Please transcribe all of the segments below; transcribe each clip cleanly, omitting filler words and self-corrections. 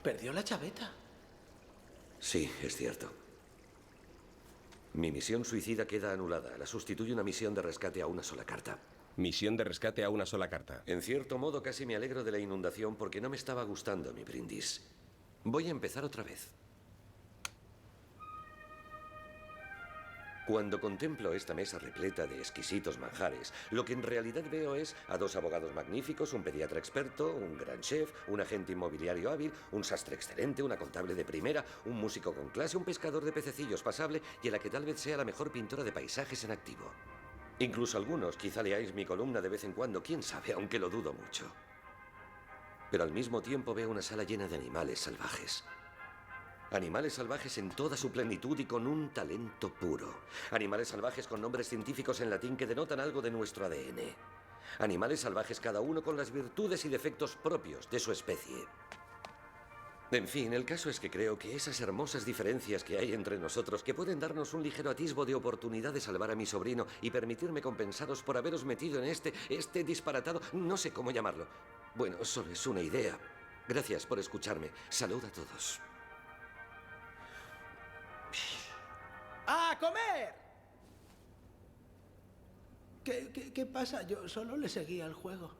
Perdió la chaveta. Sí, es cierto. Mi misión suicida queda anulada. La sustituye una misión de rescate a una sola carta. Misión de rescate a una sola carta. En cierto modo, casi me alegro de la inundación porque no me estaba gustando mi brindis. Voy a empezar otra vez. Cuando contemplo esta mesa repleta de exquisitos manjares, lo que en realidad veo es a dos abogados magníficos, un pediatra experto, un gran chef, un agente inmobiliario hábil, un sastre excelente, una contable de primera, un músico con clase, un pescador de pececillos pasable y a la que tal vez sea la mejor pintora de paisajes en activo. Incluso algunos, quizá leáis mi columna de vez en cuando, quién sabe, aunque lo dudo mucho. Pero al mismo tiempo veo una sala llena de animales salvajes. Animales salvajes en toda su plenitud y con un talento puro. Animales salvajes con nombres científicos en latín que denotan algo de nuestro ADN. Animales salvajes cada uno con las virtudes y defectos propios de su especie. En fin, el caso es que creo que esas hermosas diferencias que hay entre nosotros, que pueden darnos un ligero atisbo de oportunidad de salvar a mi sobrino y permitirme compensaros por haberos metido en este disparatado, no sé cómo llamarlo. Bueno, solo es una idea. Gracias por escucharme. Salud a todos. ¡A comer! ¿Qué pasa? Yo solo le seguía el juego.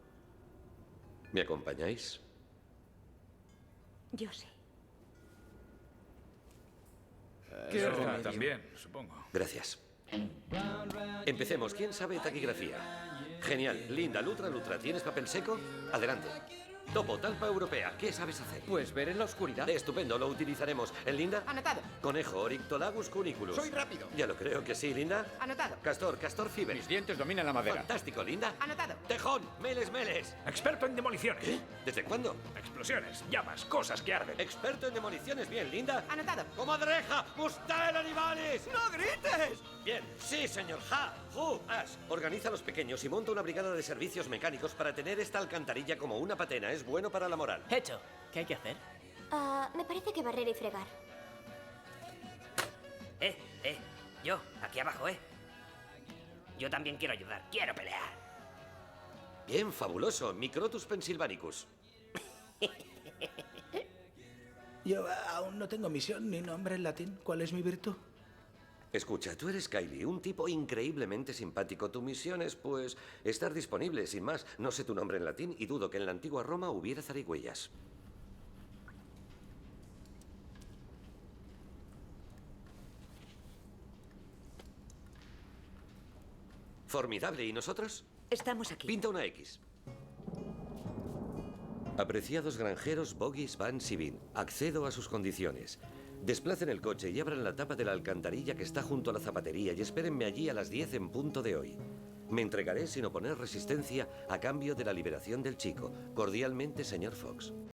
¿Me acompañáis? Yo sí. ¿Qué remedio? También, supongo. Gracias. Empecemos. ¿Quién sabe taquigrafía? Genial. Linda, Lutra, ¿tienes papel seco? Adelante. Topo, talpa europea. ¿Qué sabes hacer? Pues ver en la oscuridad. Estupendo, lo utilizaremos. ¿En Linda? Anotado. Conejo, Orictolagus cuniculus. Soy rápido. Ya lo creo que sí, Linda. Anotado. Castor Fiber. Mis dientes dominan la madera. Fantástico, Linda. Anotado. Tejón, Meles. Experto en demoliciones. ¿Qué? ¿Desde cuándo? Explosiones, llamas, cosas que arden. Experto en demoliciones, bien, Linda. Anotado. ¡Comadreja! ¡Mustel animales! ¡No grites! Bien, sí, señor. Ash. Organiza a los pequeños y monta una brigada de servicios mecánicos para tener esta alcantarilla como una patena. Es bueno para la moral. Hecho. ¿Qué hay que hacer? Me parece que barrer y fregar. Yo, aquí abajo, Yo también quiero ayudar. Quiero pelear. Bien, fabuloso. Microtus pennsylvanicus. Yo aún no tengo misión ni nombre en latín. ¿Cuál es mi virtud? Escucha, tú eres Kylie, un tipo increíblemente simpático. Tu misión es, pues, estar disponible, sin más. No sé tu nombre en latín y dudo que en la antigua Roma hubiera zarigüeyas. Formidable. ¿Y nosotros? Estamos aquí. Pinta una X. Apreciados granjeros, Boggis, Vance y Bean, accedo a sus condiciones. Desplacen el coche y abran la tapa de la alcantarilla que está junto a la zapatería y espérenme allí a las 10 en punto de hoy. Me entregaré sin oponer resistencia a cambio de la liberación del chico. Cordialmente, señor Fox.